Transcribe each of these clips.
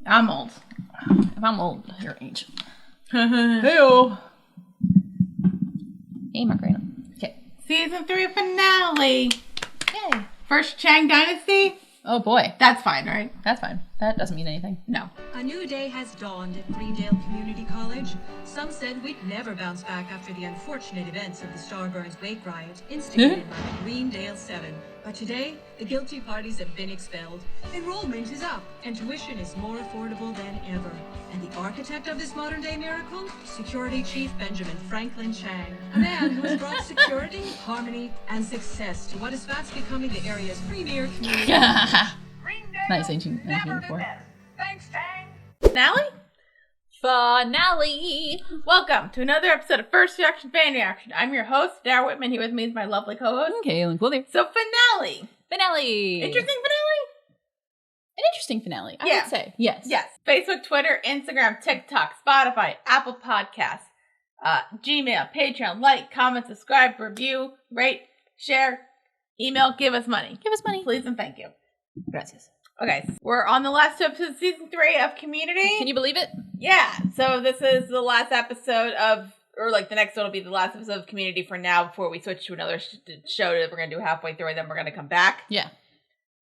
I'm old. If I'm old, you're ancient. Hey-o. Hey, Margarita. Okay. Season 3 finale. Yay. First Chang Dynasty. Oh, boy. That's fine, right? That's fine. That doesn't mean anything. No. A new day has dawned at Greendale Community College. Some said we'd never bounce back after the unfortunate events of the Starburns Wake Riot, instigated by the Greendale 7. But today, the guilty parties have been expelled. Enrollment is up, and tuition is more affordable than ever. And the architect of this modern-day miracle? Security Chief Benjamin Franklin Chang. A man who has brought security, harmony, and success to what is fast becoming the area's premier community. Nice ancient 1984. Thanks, Chang. Finale? Finale! Welcome to another episode of First Reaction Fan Reaction. I'm your host, Dara Whitman. Here with me is my lovely co-host. Cailin, cool there. So, finale. Finale! Interesting finale? An interesting finale, I Yeah. would say. Yes. Yes. Facebook, Twitter, Instagram, TikTok, Spotify, Apple Podcasts, Gmail, Patreon, like, comment, subscribe, review, rate, share, email, give us money. Give us money. Please and thank you. Gracias. Okay, we're on the last two episodes of season 3 of Community. Can you believe it? Yeah, so this is the last episode of, or like the next one will be the last episode of Community for now before we switch to another show that we're going to do halfway through and then we're going to come back. Yeah.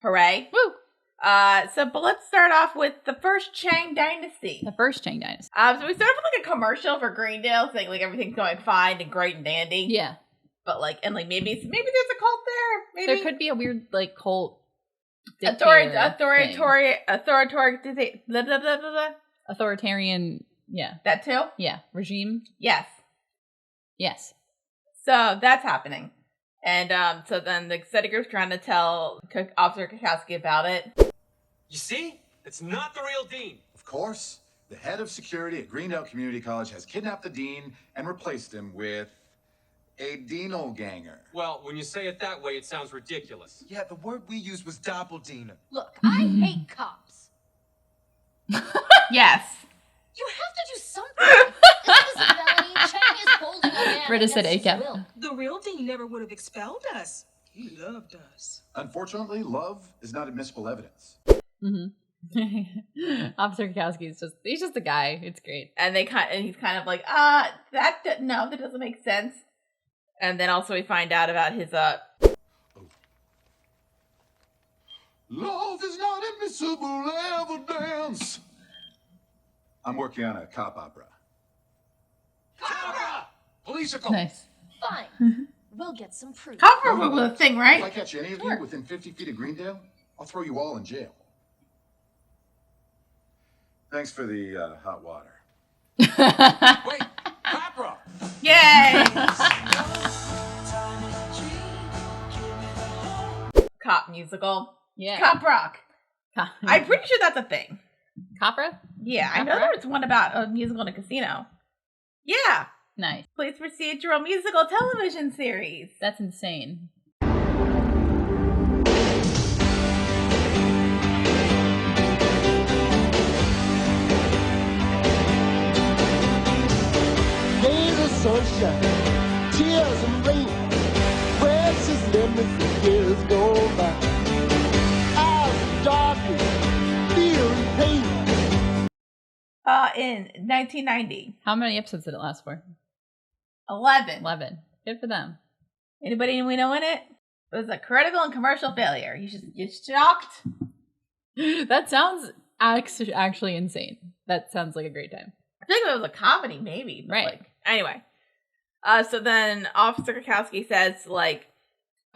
Hooray. Woo! But let's start off with the First Chang Dynasty. The First Chang Dynasty. So we start off with like a commercial for Greendale saying like everything's going fine and great and dandy. Yeah. But like, and like maybe there's a cult there. Maybe There could be a weird like cult authoritarian, yeah. That too? Yeah. Regime. Yes. Yes. So that's happening. And so then the study group's trying to tell Officer Kakowski about it. You see? It's not the real dean. Of course, the head of security at Greendale Community College has kidnapped the dean and replaced him with a Dienelganger. Well, when you say it that way, it sounds ridiculous. Yeah, the word we used was Doppeldiener. Look, I hate cops. Yes. You have to do something. This is a felony. Chang is holding a man Britta said against his ACAB. will. The real dean never would have expelled us. He loved us. Unfortunately, love is not admissible evidence. Mm-hmm. Officer Kakowski is he's just a guy. It's great. And he's kind of like, no, that doesn't make sense. And then also we find out about his Love is not admissible evidence. I'm working on a cop opera. Cobra! Policical. Nice. Fine. We'll get some proof. cover with a thing, If I right? catch any of you within 50 feet of Greendale, I'll throw you all in jail. Thanks for the hot water. Wait, Cobra! Yay! Cop musical. Yeah. Cop rock. I'm pretty sure that's a thing. Copra? Yeah, I know Cop rock? there's one about a musical in a casino. Yeah. Nice. Police procedural musical television series. That's insane. Days of sunshine, tears and rain, precious memories of years gone by. Hours of darkness, fear and pain. In 1990. How many episodes did it last for? 11. 11. Good for them. Anybody we know in it? It was a critical and commercial failure. You're shocked? That sounds actually insane. That sounds like a great time. I think it was a comedy, maybe. But Right. Like, anyway. So then Officer Kakowski says, like,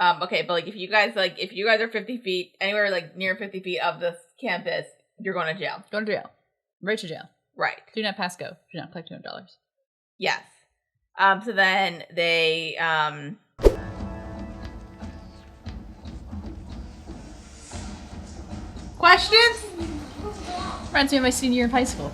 okay, but like if you guys are 50 feet, anywhere like near 50 feet of this campus, you're going to jail. Go to jail. Right to jail. Right. Do not pass go. Do not collect $200. Yes. So then they, questions? Reminds me of my senior year of high school.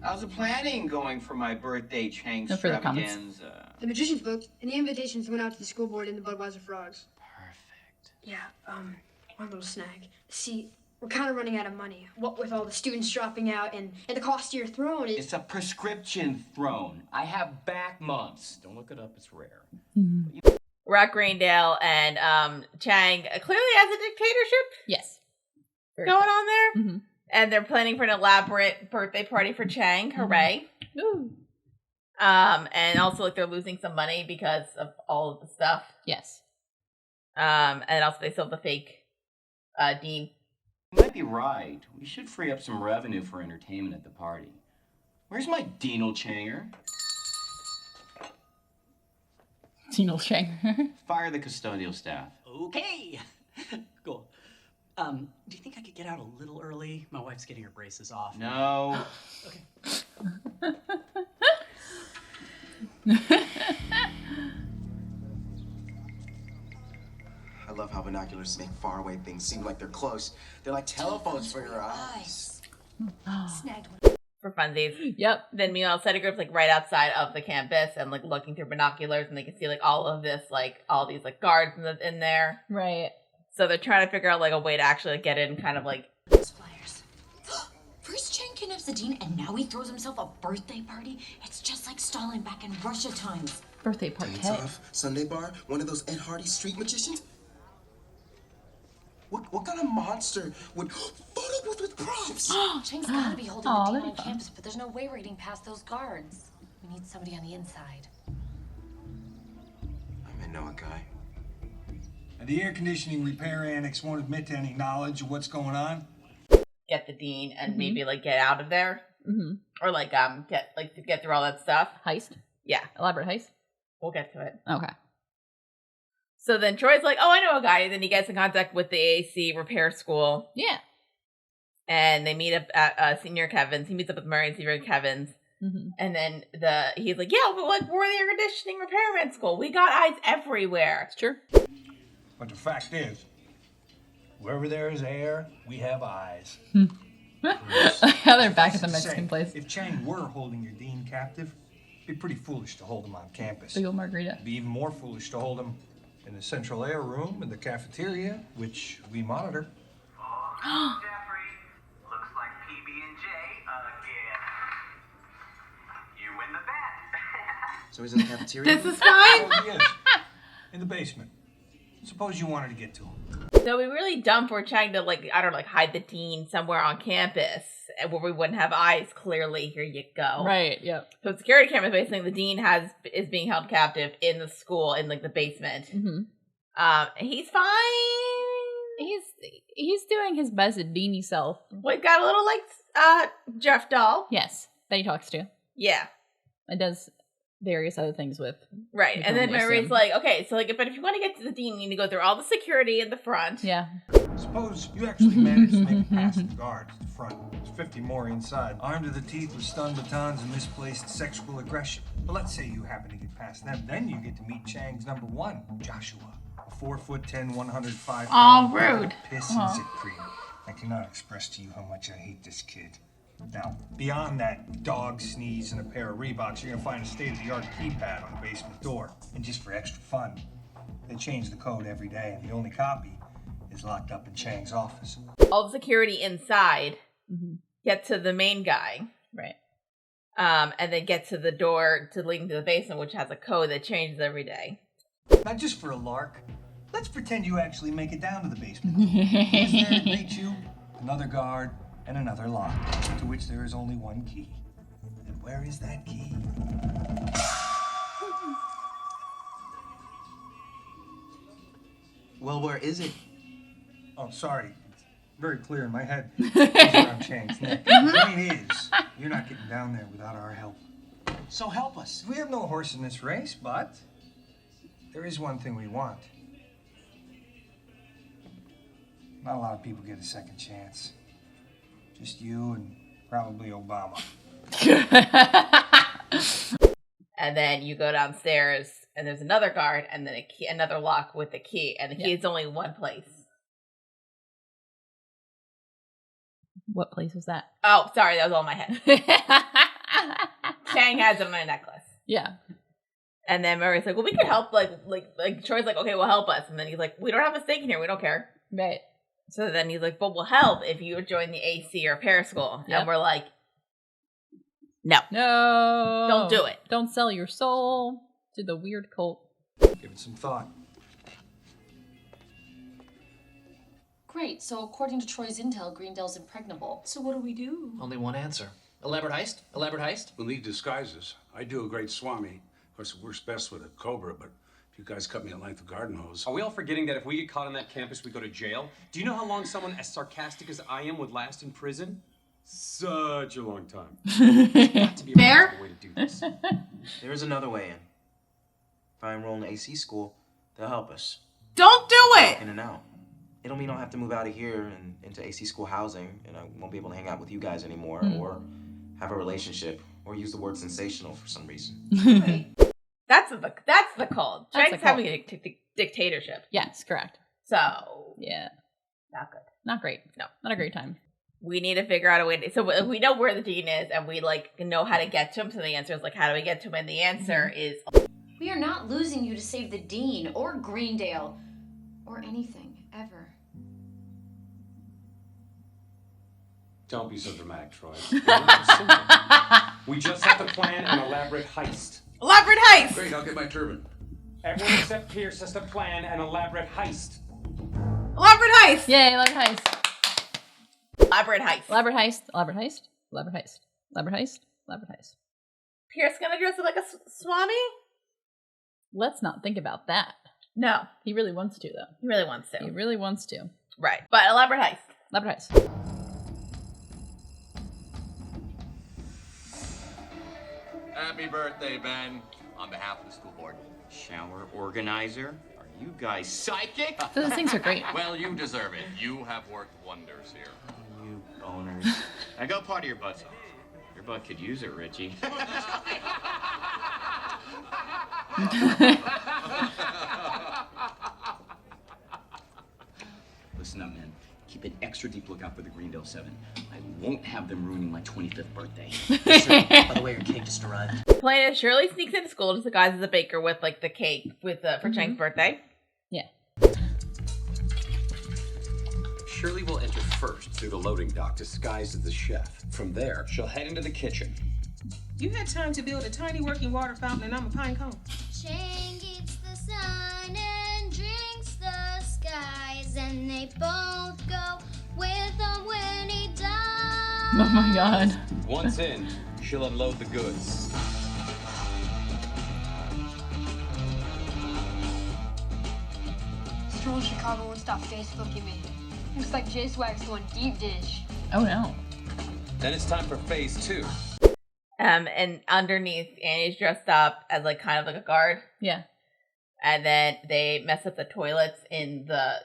How's the planning going for my birthday, Chang No further comments. extravaganza? The magician's booked, and the invitations went out to the school board and the Budweiser Frogs. Perfect. Yeah, one little snag. See, we're kind of running out of money. What with all the students dropping out and the cost of your throne. It's a prescription throne. I have back months. Don't look it up, it's rare. We're at Greendale, and Chang clearly has a dictatorship Yes. Very going cool. on there. Mm-hmm. And they're planning for an elaborate birthday party for Chang. Hooray. Ooh. And also, like, they're losing some money because of all of the stuff. Yes. And also they still have the fake Dean. You might be right. We should free up some revenue for entertainment at the party. Where's my Deanal Changer? Deanal Chang. Fire the custodial staff. Okay. Cool. Do you think I could get out a little early? My wife's getting her braces off. No. Okay. I love how binoculars make faraway things seem like they're close. They're like telephones for your eyes. Snagged one. For funsies. Yep. Then meanwhile, study group's like right outside of the campus and like looking through binoculars, and they can see like all of this, like all these like guards in there. Right. So they're trying to figure out like a way to actually like, get in, kind of like. Flyers. First Chang kidnaps the dean, and now he throws himself a birthday party. It's just like Stalin back in Russia times. Birthday party. Dance off, Sunday bar, one of those Ed Hardy street magicians. What kind of monster would photo booth with props? Chang's gotta be holding Aw, the that'd dean be on fun. campus, but there's no way we're getting past those guards. We need somebody on the inside. I may know a guy. The air conditioning repair annex won't admit to any knowledge of what's going on. Get the dean and maybe like get out of there, or like get through all that stuff. Heist. Yeah, Elaborate heist. we'll get to it. Okay. So then Troy's like, "Oh, I know a guy." And then he gets in contact with the AC repair school. Yeah. And they meet up at Senior Kevin's. He meets up with Murray and Senior Kevin's. And then he's like, "Yeah, but like we're the air conditioning repairman school. We got eyes everywhere." It's true. But the fact is, wherever there is air, we have eyes. How they're back at the Say, Mexican place. If Chang were holding your dean captive, it'd be pretty foolish to hold him on campus. Big old margarita. It'd be even more foolish to hold him in the central air room in the cafeteria, which we monitor. Jeffrey, looks like PB&J again. You win the bet. So he's in the cafeteria? This is fine. Oh, he is. In the basement. Suppose you wanted to get to him. So we really dumb for Chang to like, I don't know, like hide the dean somewhere on campus where we wouldn't have eyes. Clearly, here you go. Right. Yep. So security cameras basically the dean is being held captive in the school in like the basement. He's fine. He's doing his best at Deanie self. We got a little like Jeff doll. Yes, that he talks to. Yeah. And does various other things with. Right. You And then normally Mary's assume. like, okay, so like, but if you want to get to the dean, you need to go through all the security in the front. Yeah. Suppose you actually managed to make it past the guards at the front. There's 50 more inside, armed to the teeth with stun batons and misplaced sexual aggression. But let's say you happen to get past them, then you get to meet Chang's number one, Joshua, a 4'10", 105 Aw, rude. piss and zit cream. I cannot express to you how much I hate this kid. Now, beyond that dog sneeze and a pair of Reeboks, you're gonna find a state-of-the-art keypad on the basement door. And just for extra fun, they change the code every day, and the only copy is locked up in Chang's office. All the security inside get to the main guy. Right. And then get to the door to leading to the basement, which has a code that changes every day. Not just for a lark. Let's pretend you actually make it down to the basement. Who's there to greet you? Another guard and another lock, to which there is only one key. And where is that key? Well, where is it? Oh, sorry. It's very clear in my head. It's around Chang's neck. The point is, you're not getting down there without our help. So help us. We have no horse in this race, but there is one thing we want. Not a lot of people get a second chance. Just you and probably Obama. And then you go downstairs, and there's another guard, and then a key, another lock with the key, and the key is only one place. What place was that? Oh, sorry, that was all in my head. Chang has it on a necklace. Yeah. And then Murray's like, well, we could help, like Troy's like, okay, well, help us. And then he's like, we don't have a stake in here, we don't care. Right. So then he's like, but we'll help if you join the AC or repair school. Yep. And we're like, no. No. Don't do it. Don't sell your soul to the weird cult. Give it some thought. Great, so according to Troy's intel, Greendale's impregnable. So what do we do? Only one answer. Elaborate heist? Elaborate heist? We'll need disguises. I do a great Swami. Of course, it works best with a cobra, but if you guys cut me a length of garden hose... Are we all forgetting that if we get caught on that campus, we go to jail? Do you know how long someone as sarcastic as I am would last in prison? Such a long time. Got to be a Fair? way to do this. There is another way in. If I enroll in AC school, they'll help us. Don't do it! In and out. It'll mean I'll have to move out of here and into AC school housing, and I won't be able to hang out with you guys anymore, or have a relationship, or use the word sensational for some reason. That's the cult. That's Chang's the having a dictatorship. Yes, correct. So Yeah. not good. Not great. No. Not a great time. We need to figure out a way to, so we know where the dean is and we like know how to get to him. So the answer is like, how do we get to him? And the answer is We are not losing you to save the dean or Greendale or anything ever. Don't be so dramatic, Troy. We just have to plan an elaborate heist. Elaborate heist! Great, I'll get my turban. Everyone except Pierce has to plan an elaborate heist. Elaborate heist! Yay, elaborate heist. Elaborate heist. Elaborate heist. Elaborate heist. Elaborate heist. Elaborate heist. Elaborate heist. Pierce gonna dress up like a Swami? Let's not think about that. No. He really wants to, though. He really wants to. He really wants to. Right. But elaborate heist. Elaborate heist. Happy birthday, Ben. On behalf of the school board. Shower organizer? Are you guys psychic? Those things are great. Well, you deserve it. You have worked wonders here. You owners. Now go party your butts off. Your butt could use it, Richie. Listen up, man. Keep an extra deep lookout for the Greendale 7. I won't have them ruining my 25th birthday. By the way, your cake just arrived. Plan is Shirley sneaks into school disguised as a baker with like the cake with for Chang's birthday. Yeah. Shirley will enter first through the loading dock disguised as the chef. From there, she'll head into the kitchen. You had time to build a tiny working water fountain and I'm a pine cone. Chang eats the sun and drinks the skies, and they both go with him when he dies. Oh my god. Once in, she'll unload the goods. Stroll Chicago won't stop Facebooking me. Looks like J Swag's going deep dish. Oh no. Then it's time for phase 2. And underneath, Annie's dressed up as like kind of like a guard. Yeah. And then they mess up the toilets in the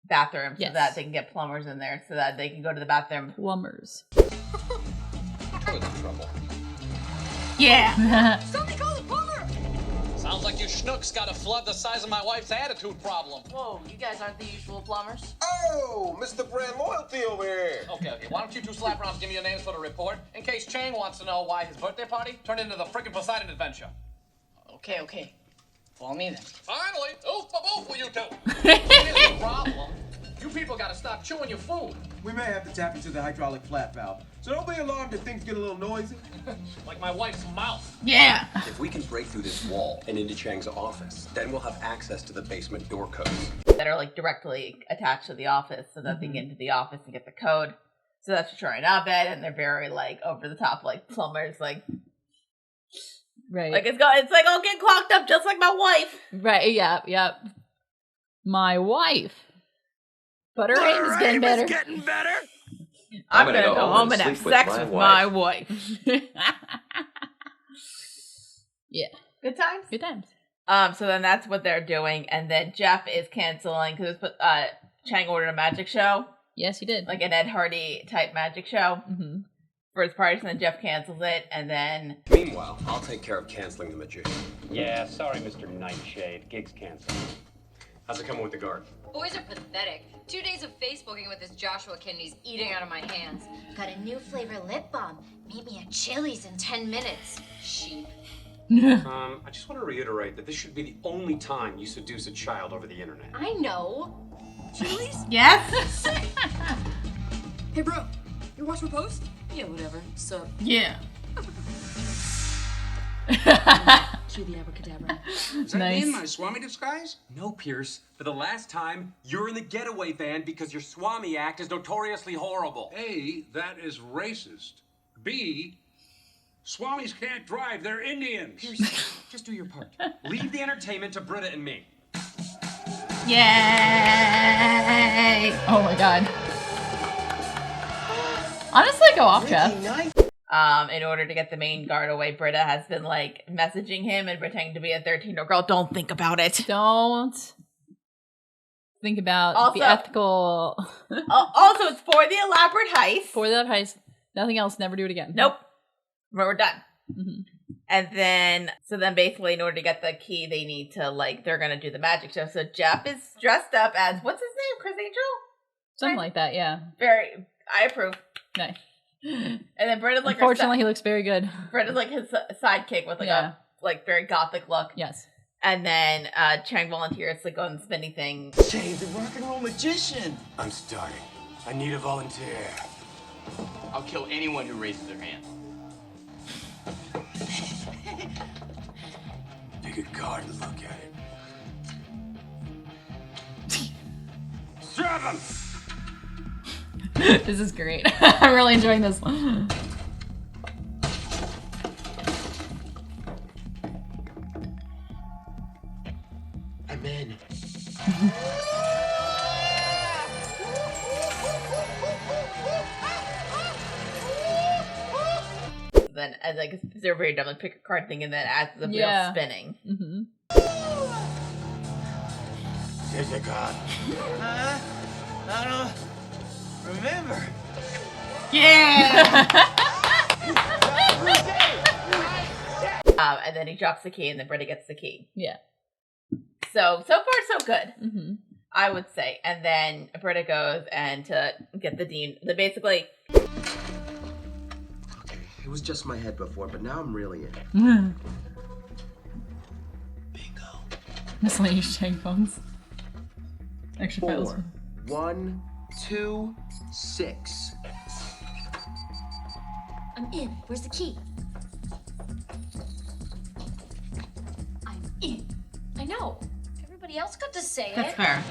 bathroom so that they can get plumbers in there so that they can go to the bathroom. Plumbers. Toilet trouble. Yeah. Somebody call the plumber! Sounds like you schnooks got a flood the size of my wife's attitude problem. Whoa, you guys aren't the usual plumbers? Oh, Mr. Brand Loyalty over here. Okay, why don't you two slap around and give me your names for the report, in case Chang wants to know why his birthday party turned into the frickin' Poseidon adventure. Okay. Follow me then. Finally! Oof, both for you two! Here's the problem. You people gotta stop chewing your food. We may have to tap into the hydraulic flap valve, so don't be alarmed if things get a little noisy. Like my wife's mouth. Yeah. If we can break through this wall and into Chang's office, then we'll have access to the basement door codes. That are like directly attached to the office so that they get into the office and get the code. So that's Troy and Abed, and they're very like over the top like plumbers, like Right. like it's like I'll get clogged up just like my wife. Right, yep. My wife. But her aim is getting better. I'm gonna go home and have sex with my wife. Yeah. Good times? Good times. So then that's what they're doing, and then Jeff is canceling because Chang ordered a magic show. Yes, he did. Like an Ed Hardy type magic show for his party, so then Jeff cancels it, and then... Meanwhile, I'll take care of canceling the magician. Yeah, sorry, Mr. Nightshade. Gig's canceled. How's it coming with the guard? Boys are pathetic. 2 days of Facebooking with this Joshua kid and he's eating out of my hands. Got a new flavor lip balm. Meet me at Chili's in 10 minutes. Sheep. I just want to reiterate that this should be the only time you seduce a child over the internet. I know. Chili's? Yes? Hey, bro. You watch my post? Yeah, whatever. So. Yeah. Cue the abracadabra. Is that Nice. in my Swami disguise? No, Pierce. For the last time, you're in the getaway van because your Swami act is notoriously horrible. A, that is racist. B, Swamis can't drive, they're Indians. Pierce, just do your part. Leave the entertainment to Britta and me. Yay! Oh my god. Honestly, go off, Jeff. In order to get the main guard away, Britta has been like messaging him and pretending to be a 13-year-old girl. Don't think about it. Don't think about Also- the ethical. Also, it's for the elaborate heist. For that heist. Nothing else. Never do it again. Nope. We're done. Mm-hmm. And then, so then basically in order to get the key, they need to like, they're going to do the magic show. So Jeff is dressed up as, what's his name? Chris Angel? Something like that, yeah. Very, I approve. Nice. And then Britta's like, Unfortunately, he looks very good. Britta's like his sidekick with like Yeah. a like very gothic look. Yes. And then Chang volunteers to go on the spinny thing. Jay, the rock and roll magician. I'm starting. I need a volunteer. I'll kill anyone who raises their hand. Take a card and look at it. Strap him! This is great. I'm really enjoying this. I'm in. Then as like they're very dumb, like pick a card thing, and then as the wheel Yeah. spinning. Mm-hmm. There's a card. I don't remember. Yeah. And then he drops the key, and then Britta gets the key. Yeah. So far so good, Mm-hmm. I would say. And then Britta goes and to get the dean. The basically. It was just my head before, but now I'm really in. Miscellaneous Chang phones. Extra files. 4, 1, 2, 6. I'm in. Where's the key? I'm in. I know. Everybody else got to say That's it. fair.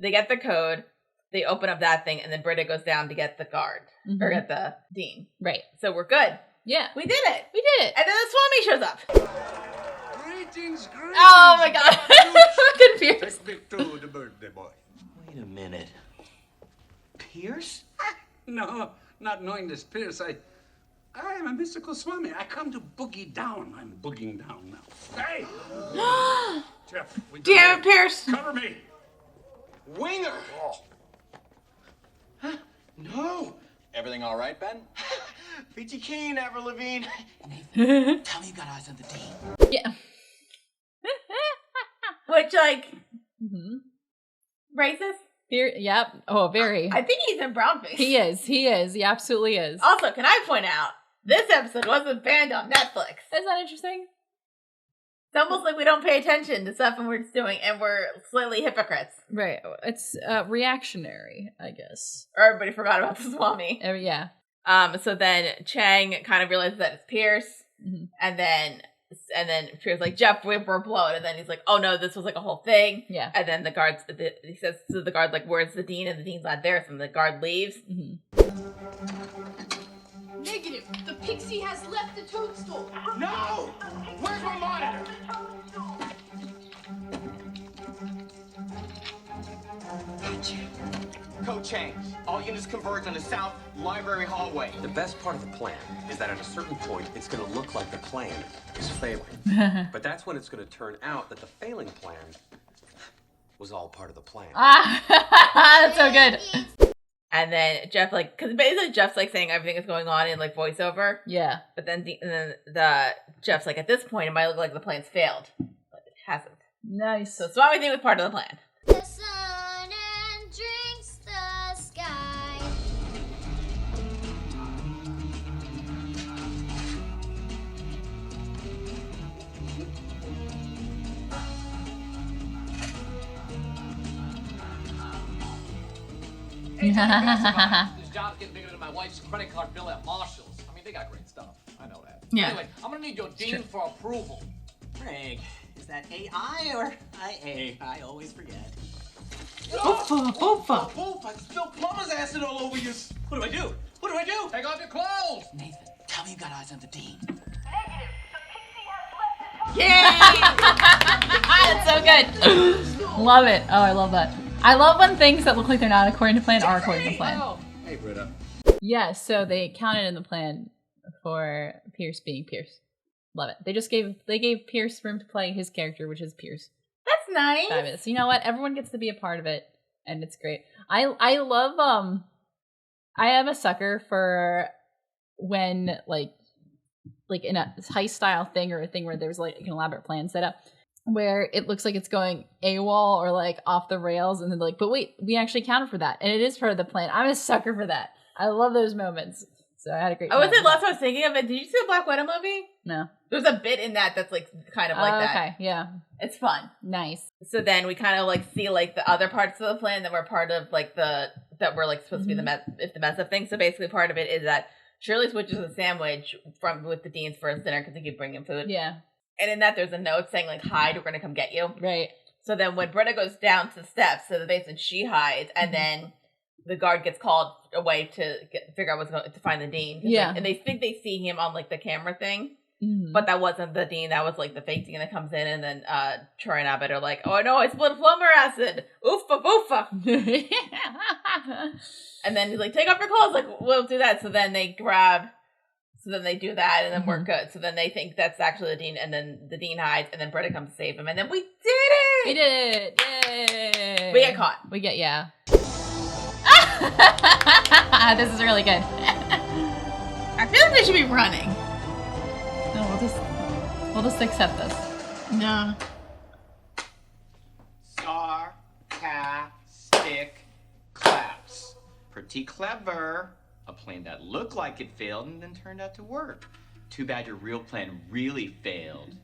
They get the code. They open up that thing, and then Britta goes down to get the guard or get the dean. Right. So we're good. Yeah. We did it. We did it. And then the Swami shows up. Greetings, greetings. Oh my god. Confused. Take me to the birthday boy. Wait a minute. Pierce? No, not knowing this Pierce, I am a mystical Swami. I come to boogie down. I'm boogieing down now. Hey! Jeff, we Damn it, Pierce. Cover me. Winger! No! Everything all right, Ben? Peachy Keen, Avril Lavigne. Tell me you got eyes on the dean. Yeah. Which, like, Mm-hmm. racist? Yep. Oh, very. I think he's in brownface. He is. He is. He absolutely is. Also, can I point out, this episode wasn't banned on Netflix. Isn't that interesting? It's almost like we don't pay attention to stuff and we're just doing, and we're slightly hypocrites. Right. It's reactionary, I guess. Or everybody forgot about the Swami. Yeah. So then Chang kind of realizes that it's Pierce, Mhm. and then Pierce's like, Jeff, we're blown, and then he's like, oh no, this was like a whole thing. Yeah. And then he says to the guard, like, where's the dean? And the dean's not there, so the guard leaves. Mm-hmm. Negative. The pixie has left the toadstool. No! Where's my monitor? Code Chang. All units converge on the south library hallway. The best part of the plan is that at a certain point, it's going to look like the plan is failing. But that's when it's going to turn out that the failing plan was all part of the plan. That's so good. And then Jeff, like, because basically Jeff's like saying everything is going on in like voiceover. Yeah. But then Jeff's like, at this point, it might look like the plan's failed, but it hasn't. Nice. So Swami thing was part of the plan. The sun and drinks the sky. Hey, this job's getting bigger than my wife's credit card bill at Marshall's. I mean, they got great stuff. I know that. Yeah. Anyway, I'm gonna need your dean for approval. Craig, is that AI or IA? I always forget. Oofa! I spilled plumber's acid all over you. What do I do? What do I do? Take off your clothes. Nathan, tell me you got eyes on the dean. Yay! It's so good. Love it. Oh, I love that. I love when things that look like they're not according to plan are according to plan. Hey, Britta. Yeah, so they counted in the plan for Pierce being Pierce. Love it. They gave Pierce room to play his character, which is Pierce. That's nice. Fabulous. You know what? Everyone gets to be a part of it, and it's great. I love I am a sucker for when like in a heist style thing or a thing where there's like an elaborate plan set up where it looks like it's going AWOL or like off the rails, and then like, but wait, we actually counted for that, and it is part of the plan. I'm a sucker for that. I love those moments. So I had a great time. I was the last I was thinking of it. Did you see the Black Widow movie? No. There's a bit in that that's like kind of like that. Okay, yeah. It's fun. Nice. So then we kind of like see like the other parts of the plan that were part of like that were like supposed to be the mess up thing. So basically part of it is that Shirley switches a sandwich with the dean's first dinner because they keep bringing food. Yeah. And in that there's a note saying like, hide, we're going to come get you. Right. So then when Britta goes down to the steps, so the basement, she hides, and then the guard gets called away to figure out what's going to find the dean. Yeah. Like, and they think they see him on like the camera thing. Mm-hmm. But that wasn't the dean. That was like the fake dean that comes in, and then Troy and Abbott are like, "Oh no, I spilled plumber acid! Oofa boofa!" And then he's like, "Take off your clothes." Like, we'll do that. So then they do that, and then we're good. So then they think that's actually the dean, and then the dean hides, and then Britta comes to save him, and then we did it. We did it! Yay! We get caught. Yeah. This is really good. I feel like they should be running. No, we'll just accept this. No. Sarcastic claps. Pretty clever. A plan that looked like it failed and then turned out to work. Too bad your real plan really failed.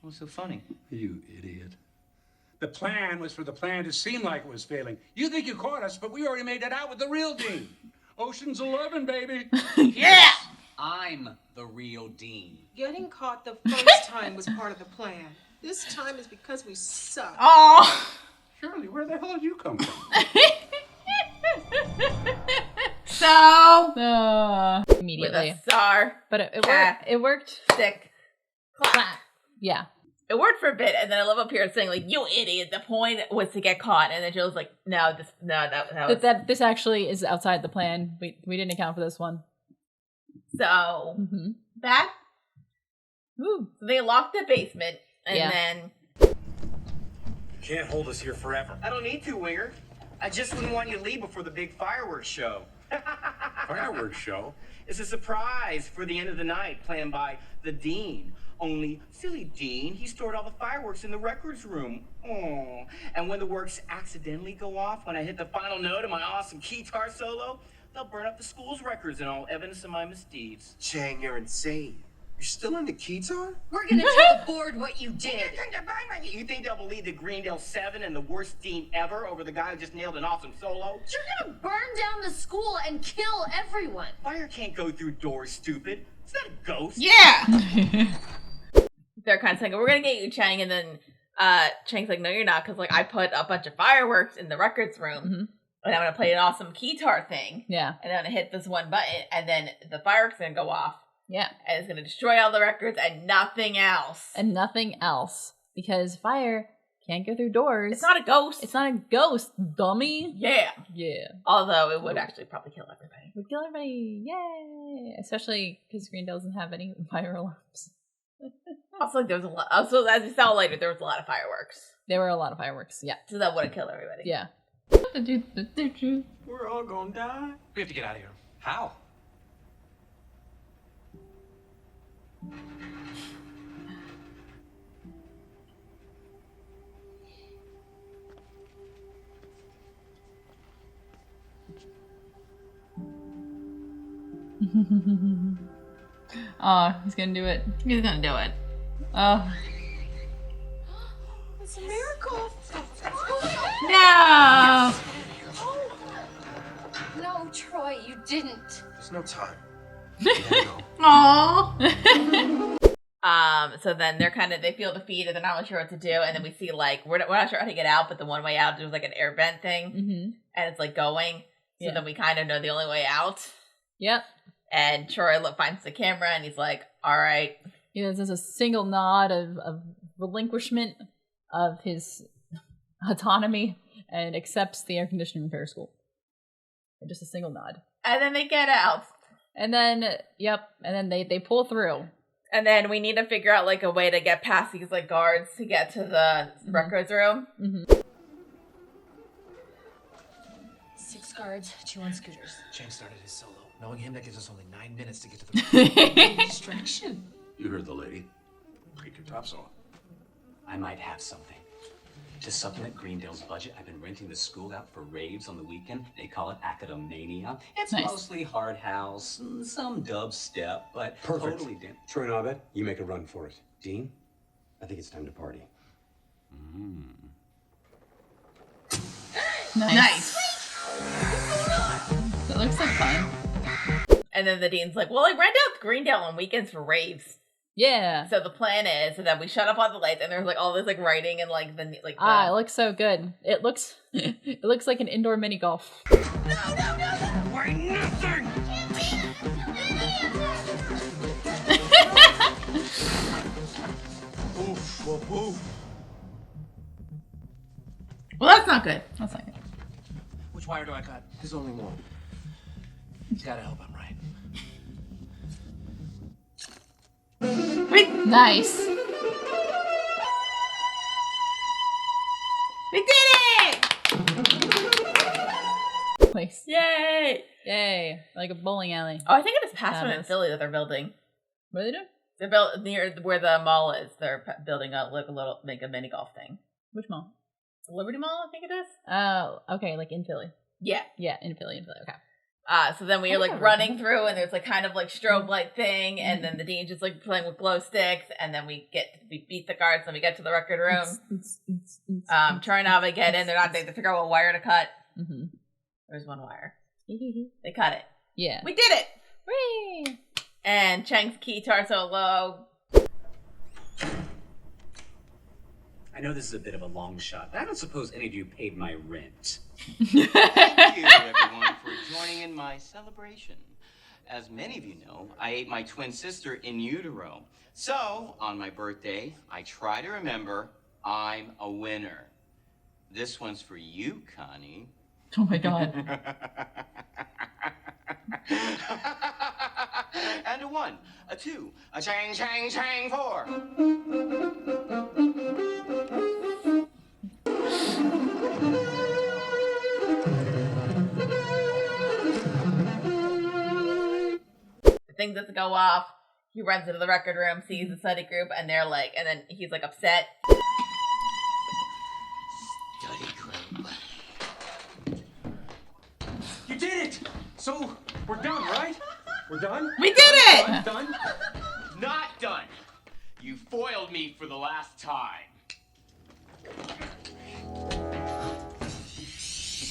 What's so funny? You idiot. The plan was for the plan to seem like it was failing. You think you caught us, but we already made that out with the real dean. Ocean's 11, baby. Yeah! I'm the real dean. Getting caught the first time was part of the plan. This time is because we suck. Oh! Shirley, where the hell did you come from? So immediately. With a star. But it worked. It worked. Stick. Clap. Yeah. It worked for a bit, and then I love up here saying like, "You idiot! The point was to get caught." And then Jill's like, "No, this actually is outside the plan. We didn't account for this one." So that. So they locked the basement, and then You can't hold us here forever. I don't need to, Winger. I just wouldn't want you to leave before the big fireworks show. Fireworks show? It's a surprise for the end of the night planned by the dean. Only, silly Dean, he stored all the fireworks in the records room. Aww. And when the works accidentally go off, when I hit the final note of my awesome guitar solo, they'll burn up the school's records and all evidence of my misdeeds. Chang, you're insane. You're still into guitar? We're gonna tell the board what you did. You think they'll believe the Greendale 7 and the worst dean ever over the guy who just nailed an awesome solo? You're gonna burn down the school and kill everyone. Fire can't go through doors, stupid. It's not a ghost. Yeah. They're kind of saying, "We're gonna get you, Chang," and then Chang's like, "No, you're not," because like I put a bunch of fireworks in the records room, and I'm gonna play an awesome guitar thing. Yeah. And I'm gonna hit this one button, and then the fireworks are gonna go off. Yeah. And it's gonna destroy all the records and nothing else. And nothing else. Because fire can't go through doors. It's not a ghost. It's not a ghost, dummy. Yeah. Yeah. Although it would actually probably kill everybody. It would kill everybody. Yay. Especially because Greendale doesn't have any fire alarms. Also, there was a lot. Also, as you saw later, there was a lot of fireworks. There were a lot of fireworks, yeah. So that would have killed everybody. Yeah. We're all gonna die. We have to get out of here. How? Oh, he's gonna do it. He's gonna do it. Oh. It's a miracle. No! No, Troy, you didn't. There's no time. Aww. So then they feel defeated. They're not really sure what to do. And then we see like, we're not sure how to get out, but the one way out, there's like an air vent thing and it's like going. So then we kind of know the only way out. Yep. And Troy finds the camera and he's like, all right. Yeah, there's a single nod of relinquishment of his autonomy and accepts the air conditioning repair school. And just a single nod. And then they get out. And then, they pull through. And then we need to figure out like a way to get past these like guards to get to the records room. 6 guards, 2 on scooters. Chang started his solo. Knowing him, that gives us only 9 minutes to get to the Distraction. You heard the lady. Take your tops off. I might have something. To supplement Greendale's budget, I've been renting the school out for raves on the weekend. They call it Academania. It's mostly hard house, some dubstep, but Perfect. totally different. Troy and Abed, you make a run for it. Dean, I think it's time to party. Nice. That looks like fun. And then the dean's like, well, I rent out Greendale on weekends for raves. Yeah. So the plan is that we shut off all the lights and there's like all this like writing and like the like. It looks so good. It looks like an indoor mini golf. Why nothing? Oof, whoop, woof. Well, that's not good. That's not good. Which wire do I cut? There's only one. Gotta hope I'm right. Nice. We did it! Place. Yay! Yay. Like a bowling alley. Oh, I think it is past one in Philly that they're building. What are they doing? They're built near where the mall is. They're building a mini golf thing. Which mall? Liberty Mall, I think it is. Oh, okay, like in Philly. Yeah. Yeah, in Philly, okay. So then we are like running through and there's like kind of like strobe light thing and then the dean's just like playing with glow sticks and then we beat the guards and we get to the record room. Troy and Ava get in, they figure out what wire to cut. There's one wire. They cut it. Yeah. We did it! Whee! And Chang's guitar solo. I know this is a bit of a long shot, but I don't suppose any of you paid my rent. Thank you, everyone, for joining in my celebration. As many of you know, I ate my twin sister in utero. So, on my birthday, I try to remember I'm a winner. This one's for you, Connie. Oh my god. And a 1, a 2, a chang, chang, chang, 4. The thing doesn't go off. He runs into the record room, sees the study group, and they're like, and then he's like upset. Study group. You did it! So, we're done, right? We're done? We did it! Done? Not done. You foiled me for the last time.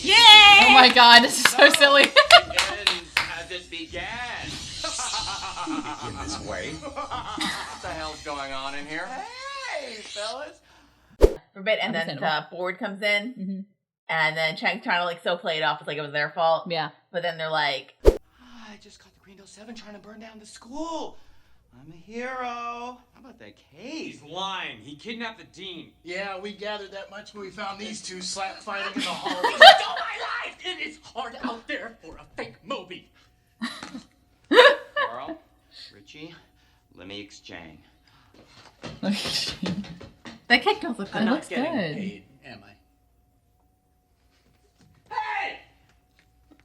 Yay! Oh my god, this is so silly. Ends as it began. In this way. What the hell's going on in here? Hey, fellas. For a bit, and then the board comes in, and then Chang's trying to like play it off as like it was their fault. Yeah. But then they're like, I just caught the Greendale 7 trying to burn down the school. I'm a hero. How about that case? He's lying. He kidnapped the dean. Yeah, we gathered that much when we found these two slap fighting in the hall. Stole my life! It is hard out there for a fake Moby. Carl, Richie, let me exchange. that cake does look good. I'm not looks getting good. paid, am I?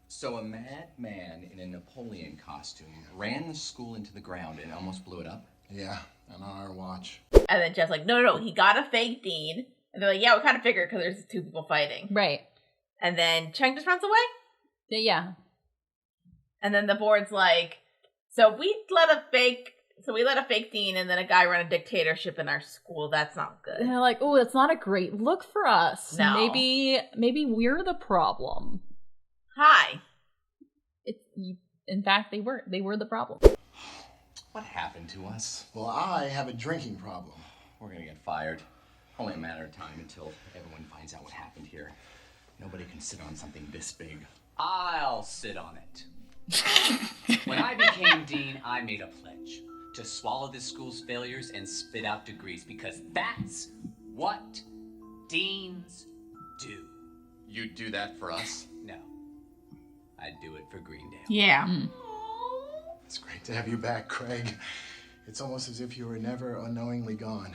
So a mad man in a Napoleon costume ran the school into the ground and almost blew it up? Yeah, and on our watch. And then Jeff's like, no, he got a fake dean. And they're like, yeah, we kind of figured because there's 2 people fighting. Right. And then Chang just runs away. Yeah. And then the board's like, so we let a fake dean and then a guy run a dictatorship in our school. That's not good. And they're like, oh, that's not a great look for us. No. Maybe we're the problem. Hi. In fact, they were the problem. What happened to us? Well, I have a drinking problem. We're gonna get fired. Only a matter of time until everyone finds out what happened here. Nobody can sit on something this big. I'll sit on it. When I became dean, I made a pledge to swallow this school's failures and spit out degrees because that's what deans do. You'd do that for us? No. I'd do it for Greendale. Yeah. It's great to have you back, Craig. It's almost as if you were never unknowingly gone.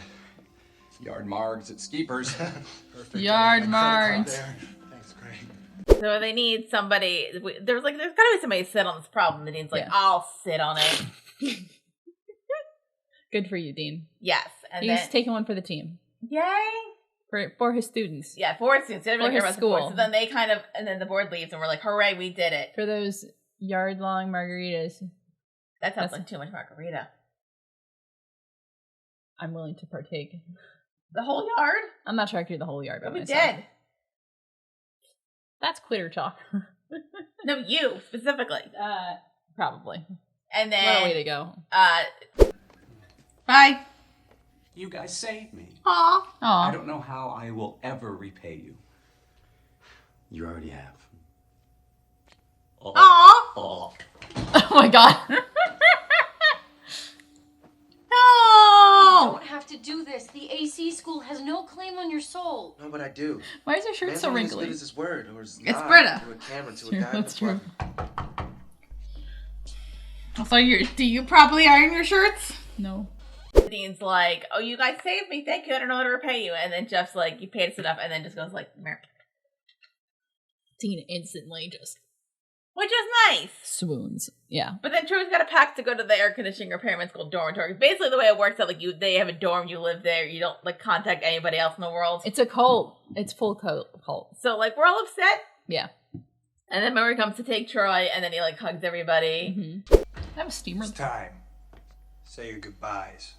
Yard margs at Skeepers. Perfect. Yard My credit card margs. there. Thanks, Craig. So they need somebody. There's gotta be somebody to sit on this problem. The dean's like, Yeah. I'll sit on it. Good for you, Dean. Yes, and He's then taking one for the team. yay. For his students. Yeah, for students. They didn't really For care his about the board. school. So then they and then the board leaves, and we're like, hooray, we did it. For those yard-long margaritas. That sounds like too much margarita. I'm willing to partake. The whole yard? I'm not sure I could do the whole yard by We myself. did. That's quitter talk. No, you specifically. Probably. And then What a way to go. Bye. You guys saved me. Aw. I don't know how I will ever repay you. You already have. Aw. Oh. Oh my god. You No. don't have to do this. The AC school has no claim on your soul. No, but I do. Why is your shirt Man's so only wrinkly? as good as his word, or his It's nod Britta. to a camera, to True, a guy. that's true. So do you probably iron your shirts? No. The dean's like, oh, you guys saved me. Thank you. I don't know how to repay you. And then Jeff's like, you paid us enough. And then just goes like, meh. Tina instantly just Which is nice. swoons. Yeah. But then Troy's got a pack to go to the air conditioning repairman school dormitory. Basically, the way it works out, like they have a dorm, you live there, you don't like contact anybody else in the world. It's a cult. It's full cult. So like we're all upset. Yeah. And then Murray comes to take Troy, and then he like hugs everybody. Mm-hmm. I have a steamer. It's time. Say your goodbyes.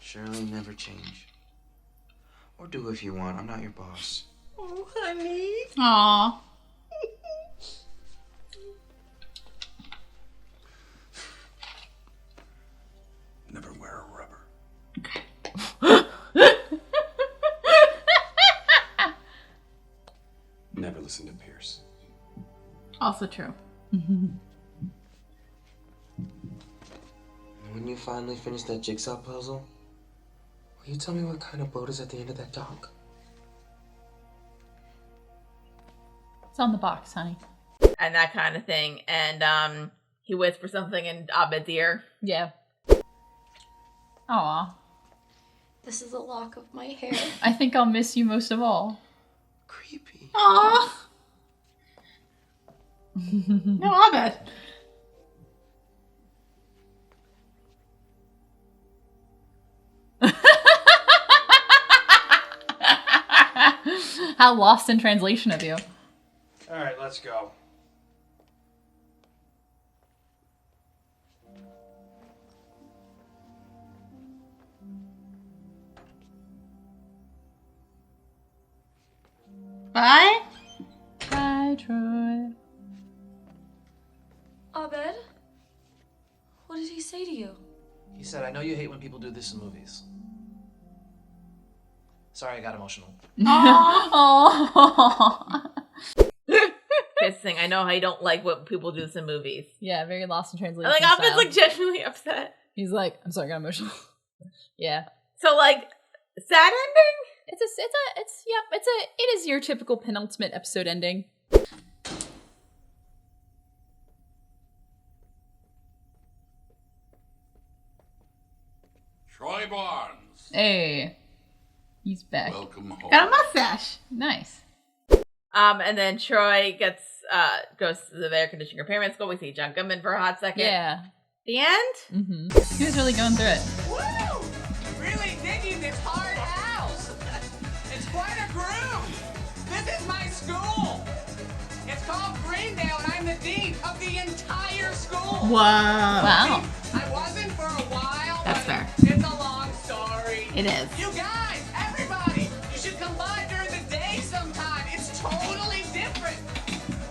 Shirley, never change. Or do if you want. I'm not your boss. Oh, honey. Aww. Never wear a rubber. Never listen to Pierce. Also true. When you finally finish that jigsaw puzzle, will you tell me what kind of boat is at the end of that dock? It's on the box, honey. And that kind of thing. And he whispers something in Abed's ear. Yeah. Aw. This is a lock of my hair. I think I'll miss you most of all. Creepy. Aww. No, Abed. How lost in translation of you. All right, let's go. Bye. Bye, Troy. Abed? What did he say to you? He said, I know you hate when people do this in movies. Sorry, I got emotional. Aww. Kissing. I know how you don't like what people do this in movies. Yeah, very lost in translation. Like Abed's style. like genuinely upset. He's like, I'm sorry, I got emotional. Yeah. So like, sad ending? It is your typical penultimate episode ending. Troy Barnes. Hey. He's back. Welcome home. Got a mustache. Nice. And then Troy goes to the air conditioning repairman school. We see John Goodman for a hot second. Yeah. The end? Mm-hmm. He was really going through it. Woo! Really digging this hard house. It's quite a groove. This is my school. It's called Greendale, and I'm the dean of the entire school. Wow. I wasn't for a while. That's but fair. It's a long story. It is. You guys, everybody, you should come by during the day sometime. It's totally different.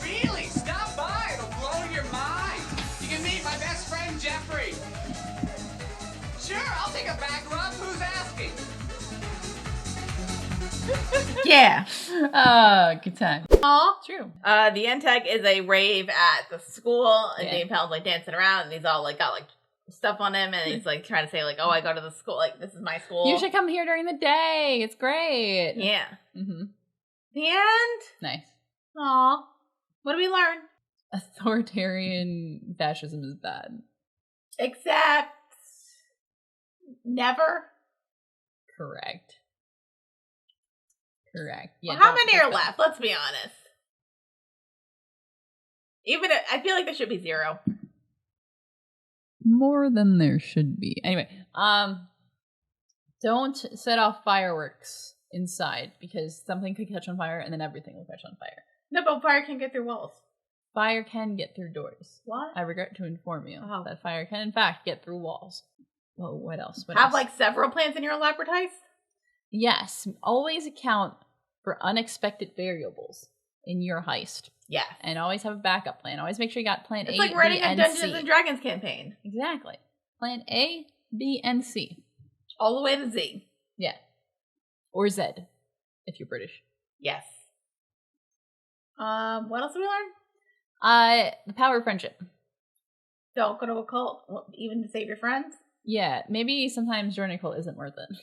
Really, stop by. It'll blow your mind. You can meet my Yeah. Oh, good time. Aw. True. The end tag is a rave at the school, and Yeah. Dave Powell's like dancing around, and he's all like got like stuff on him, and he's like trying to say like, "Oh, I go to the school. Like this is my school. You should come here during the day. It's great. Yeah. Mm-hmm. The end. Nice. Aw. What do we learn? Authoritarian fascism is bad. Except never. Correct. Yeah. Well, how many are left? Let's be honest. Even I feel like there should be 0. More than there should be. Anyway, don't set off fireworks inside because something could catch on fire and then everything will catch on fire. No, but fire can get through walls. Fire can get through doors. What? I regret to inform you that fire can in fact get through walls. Well, what else? Have like several plans in your elaborate heist? Yes, always account for unexpected variables in your heist. Yes. And always have a backup plan. Always make sure you got plan A, It's like B, writing a and Dungeons C. and Dragons campaign. Exactly. Plan A, B, and C. All the way to Z. Yeah. Or Z, if you're British. Yes. What else did we learn? The power of friendship. Don't go to a cult, even to save your friends. Yeah, maybe sometimes joining a cult isn't worth it.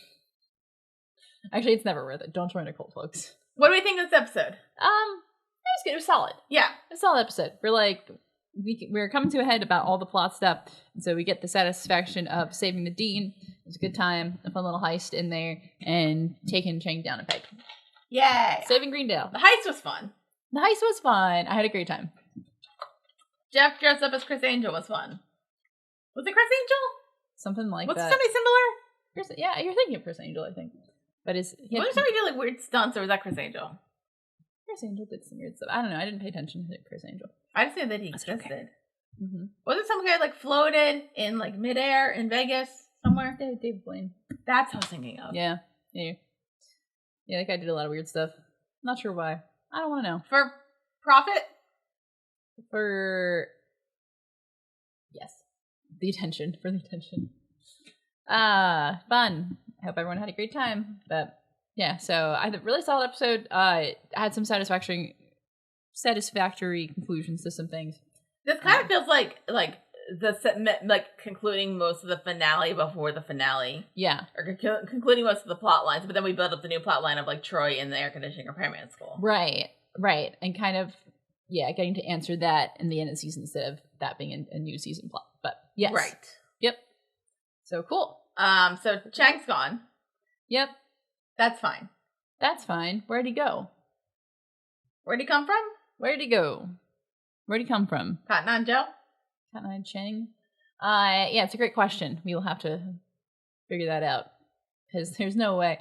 Actually, it's never worth it. Don't join a cult, folks. What do we think of this episode? It was good. It was solid. Yeah. A solid episode. We're coming to a head about all the plot stuff, and so we get the satisfaction of saving the dean. It was a good time, a fun little heist in there, and taking Chang down a peg. Yay! Saving Greendale. The heist was fun. The heist was fun. I had a great time. Jeff dressed up as Chris Angel was fun. Was it Chris Angel? Something like Was that. it somebody similar? Yeah, you're thinking of Chris Angel, I think. But Was there somebody did like weird stunts, or was that Chris Angel? Chris Angel did some weird stuff. I don't know. I didn't pay attention to Chris Angel. I just knew that he existed. Okay. Mm-hmm. Was it some guy like floated in like midair in Vegas somewhere? Dave Blaine. That's what I was thinking of. Yeah, that guy did a lot of weird stuff. Not sure why. I don't want to know. For profit? Yes. For the attention. Fun. I hope everyone had a great time. But yeah, so I had a really solid episode. I had some satisfactory conclusions to some things. This kind of feels like concluding most of the finale before the finale. Yeah. Or concluding most of the plot lines, but then we build up the new plot line of like Troy in the air conditioning repairman school. Right. And kind of, getting to answer that in the end of the season instead of that being a new season plot. But yes. Right. Yep. So cool. So Chang's gone. Yep. That's fine. Where'd he go? Where'd he come from? Where'd he go? Where'd he come from? Cotton Eye Joe? Cotton Eye Chang? Yeah, it's a great question. We will have to figure that out. Because there's no way.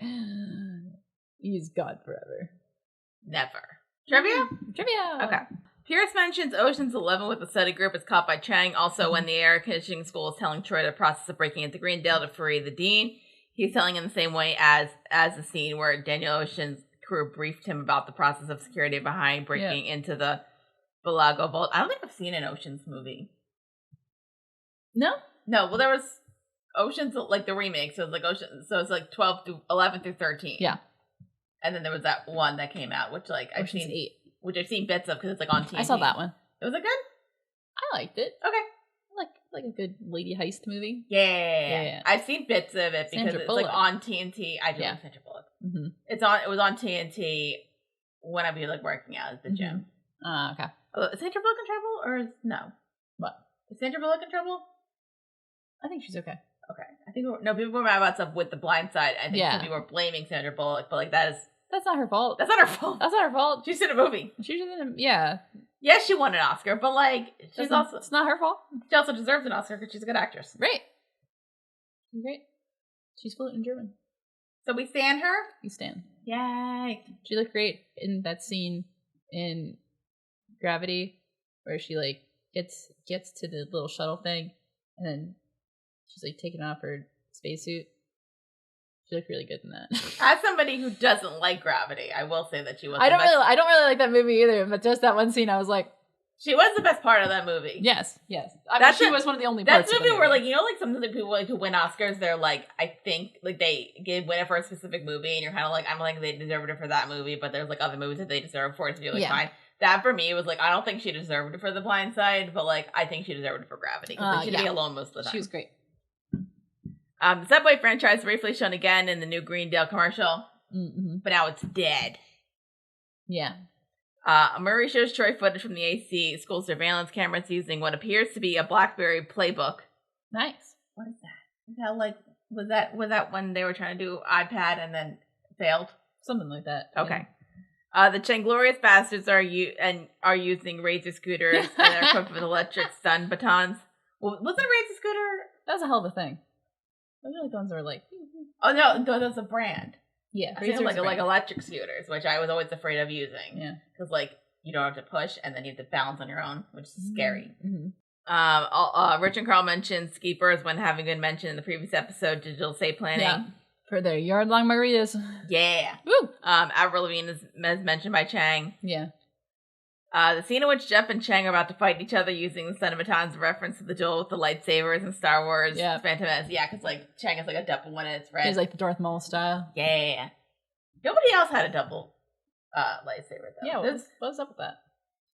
He's gone forever. Never. Trivia? Trivia! Okay. Pierce mentions Ocean's 11 with the study group is caught by Chang. Also, when the air conditioning school is telling Troy the process of breaking into Greendale to free the dean, he's telling in the same way as the scene where Daniel Ocean's crew briefed him about the process of security behind breaking into the Balago vault. I don't think I've seen an Ocean's movie. No? No, well, there was Ocean's, like the remake, so it's like Ocean, so it's like 11 through 13. Yeah. And then there was that one that came out, which like I've seen 8. Which I've seen bits of because it's like on TV. I saw that one. Was it good? I liked it. Okay. Like a good lady heist movie. Yeah. I've seen bits of it because Sandra it's Bullock. like on TNT. I do like Sandra Bullock. Mm-hmm. It was on TNT when I'd be like working out at the gym. Okay. Is Sandra Bullock in trouble or no? What? Is Sandra Bullock in trouble? I think she's okay. Okay. I think people were mad about stuff with The Blind Side. I think some people were blaming Sandra Bullock, but like that's not her fault. That's not her fault. That's not her fault. She's in a movie. She's in a yeah. Yes, she won an Oscar, but like she's also it's not her fault. She also deserves an Oscar because she's a good actress. Right. Great. She's fluent in German. So we stand her? We stand. Yay. She looked great in that scene in Gravity where she like gets to the little shuttle thing and then she's like taking off her spacesuit. She looked really good in that. As somebody who doesn't like Gravity, I will say that she was. I don't really like that movie either, but just that one scene, I was like, She was the best part of that movie. Yes. I mean, she was one of the only parts. That's the movie where, like, you know, like some of the people like who win Oscars, they're like, I think like they win it for a specific movie, and you're kind of like, I'm like they deserved it for that movie, but there's like other movies that they deserve for it to be like fine. That for me was like, I don't think she deserved it for The Blind Side, but like I think she deserved it for Gravity because she'd be alone most of the time. She was great. The Subway franchise briefly shown again in the new Greendale commercial, but now it's dead. Yeah. Murray shows Troy footage from the AC school surveillance cameras using what appears to be a BlackBerry playbook. Nice. What is that? Is that like was that when they were trying to do iPad and then failed? Something like that. Okay. Yeah. The Changlorious Bastards are using Razor scooters and are equipped with electric stun batons. Well, was it a Razor scooter? That was a hell of a thing. Those are like the ones that were like. Oh no, that's a brand. Yeah, I think like electric scooters, which I was always afraid of using. Yeah, because like you don't have to push, and then you have to balance on your own, which is scary. Mm-hmm. Rich and Carl mentioned skeepers when having been mentioned in the previous episode. Digital estate planning for their yard-long margaritas. Yeah. Woo. Avril Lavigne is mentioned by Chang. Yeah. The scene in which Jeff and Chang are about to fight each other using the stun batons reference to the duel with the lightsabers in Star Wars. Yeah. Phantom Menace. Yeah, because like Chang is like a double when it's red. He's like the Darth Maul style. Yeah. Nobody else had a double lightsaber though. Yeah, what's up with that?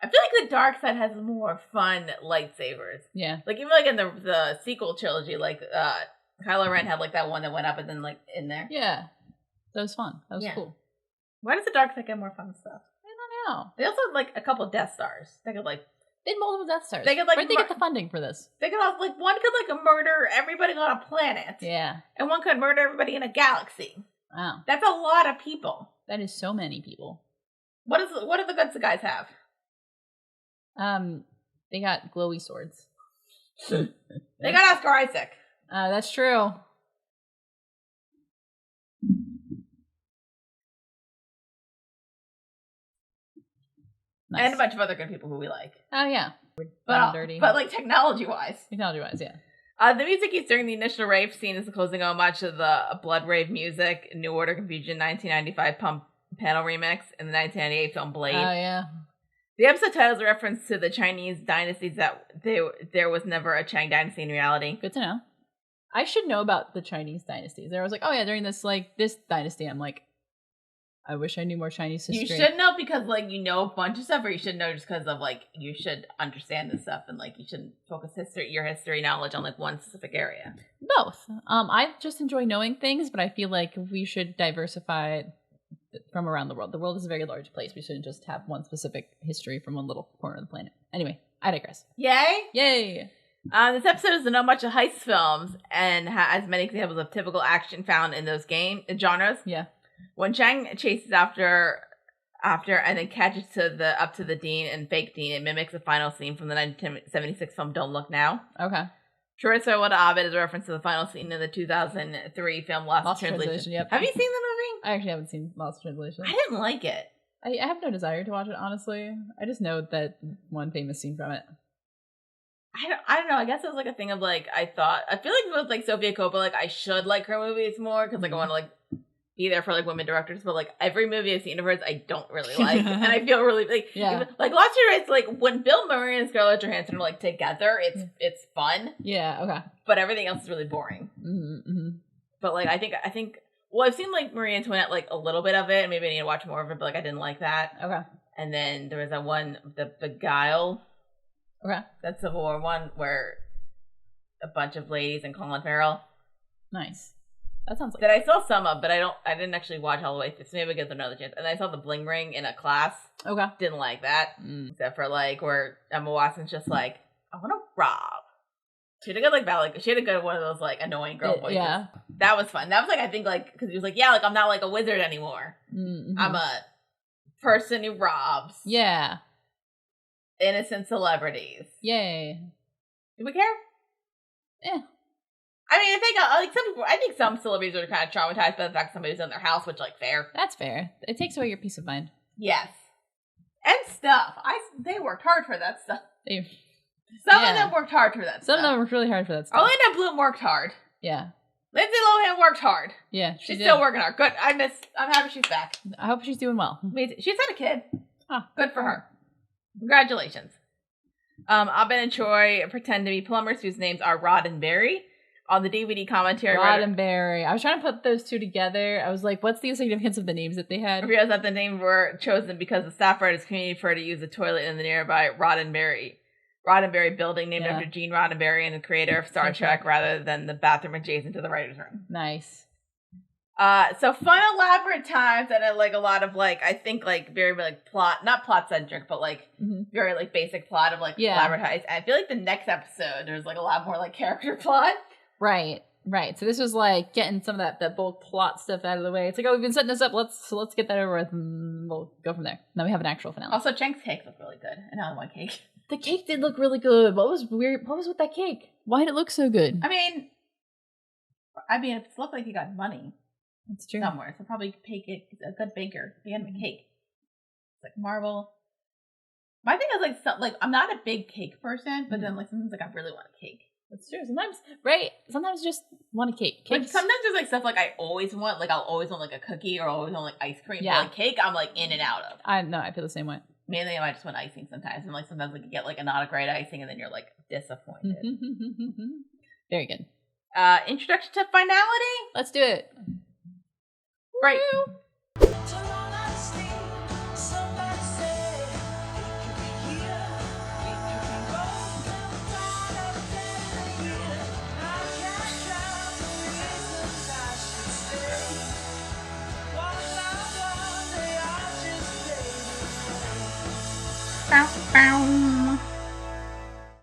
I feel like the dark side has more fun lightsabers. Yeah. Like even like in the sequel trilogy, like Kylo Ren had like that one that went up and then like in there. Yeah. That was fun. That was cool. Why does the dark side get more fun stuff? I don't know. They also had like a couple Death Stars. They could like they had multiple Death Stars. They could like where'd they get the funding for this? They could also like one could like murder everybody on a planet. Yeah. And one could murder everybody in a galaxy. Wow. That's a lot of people. That is so many people. What do the good guys have? They got glowy swords. They got Oscar Isaac. That's true. Nice. And a bunch of other good people who we like. Oh yeah, but like technology wise, yeah. The music used during the initial rave scene is the closing homage to the Blood Rave music, New Order Confusion 1995 Pump Panel remix, and the 1998 film Blade. Oh yeah. The episode title is a reference to the Chinese dynasties that there was never a Chang Dynasty in reality. Good to know. I should know about the Chinese dynasties. I was like, oh yeah, during this dynasty, I'm like, I wish I knew more Chinese history. You should know because like you know a bunch of stuff, or you should know just because of like you should understand this stuff, and like you shouldn't focus your history knowledge on like one specific area. Both. I just enjoy knowing things, but I feel like we should diversify from around the world. The world is a very large place. We shouldn't just have one specific history from one little corner of the planet. Anyway, I digress. Yay! Yay! This episode doesn't know much of heist films and has many examples of typical action found in those genres. Yeah. When Chang chases after and then catches up to the Dean and fake Dean, it mimics the final scene from the 1976 film Don't Look Now. Okay. Troy Sawada Abed is a reference to the final scene in the 2003 film Lost in Translation. Yep. Have you seen the movie? I actually haven't seen Lost in Translation. I didn't like it. I have no desire to watch it, honestly. I just know that one famous scene from it. I don't know. I guess it was like a thing of like I feel like with like Sofia Coppola, like I should like her movies more because like I want to like be there for like women directors, but like every movie I've seen of hers I don't really like, and I feel really like like Lost in Translation. Like when Bill Murray and Scarlett Johansson are like together, it's fun. Yeah. Okay. But everything else is really boring. Mm-hmm. But like I think well I've seen like Marie Antoinette like a little bit of it, and maybe I need to watch more of it, but like I didn't like that. Okay. And then there was that one the Beguile. Okay. That Civil War one where a bunch of ladies and Colin Farrell. Nice. That sounds like that I saw some of, but I didn't actually watch all the way through, so maybe I'll give them another chance. And I saw the Bling Ring in a class. Okay. Didn't like that. Except for like where Emma Watson's just like, I want to rob. She had a good she had a good one of those like annoying girl voices. Yeah. That was fun. That was like I think like because he was like, yeah, like I'm not like a wizard anymore. Mm-hmm. I'm a person who robs. Yeah. Innocent celebrities. Yay. Do we care? Yeah. I mean, I think like some people. I think some celebrities are kind of traumatized by the fact somebody's in their house, which like fair. That's fair. It takes away your peace of mind. Yes, and stuff. They worked hard for that stuff. Some of them worked hard for that. Some of them worked really hard for that stuff. Orlando Bloom worked hard. Yeah. Lindsay Lohan worked hard. Yeah, she's still working hard. Good. I'm happy she's back. I hope she's doing well. She's had a kid. Oh, good for her. Congratulations. Abin and Troy pretend to be plumbers whose names are Rod and Barry. On the DVD commentary, Rod and Barry. I was trying to put those two together. I was like, what's the significance of the names that they had? I realized that the names were chosen because the staff writers community preferred to use the toilet in the nearby Rod and Barry building named after Gene Roddenberry and the creator of Star Trek rather than the bathroom adjacent to the writer's room. Nice. So fun, elaborate times and like a lot of like, I think like very like not plot centric, but like very like basic plot of like elaborate heists. And I feel like the next episode, there's like a lot more like character plot. Right. So this was like getting some of that bulk plot stuff out of the way. It's like, oh, we've been setting this up. Let's get that over with, and we'll go from there. Now we have an actual finale. Also, Chang's cake looked really good. And I want cake. The cake did look really good. What was weird? What was with that cake? Why did it look so good? I mean, it looked like he got money. That's true. Somewhere, so probably he's a good baker. He had a cake. It's like marble. My thing is like I'm not a big cake person, but then like sometimes like I really want a cake. That's true. Sometimes, right? Sometimes just want a cake. Like sometimes there's like stuff like I always want, like I'll always want like a cookie or always want like ice cream. Yeah. But like cake, I'm like in and out of. I feel the same way. Mainly, I just want icing sometimes, and like sometimes like you get like a not a great icing, and then you're like disappointed. Very good. Introduction to finality. Let's do it. Right. Bow, bow.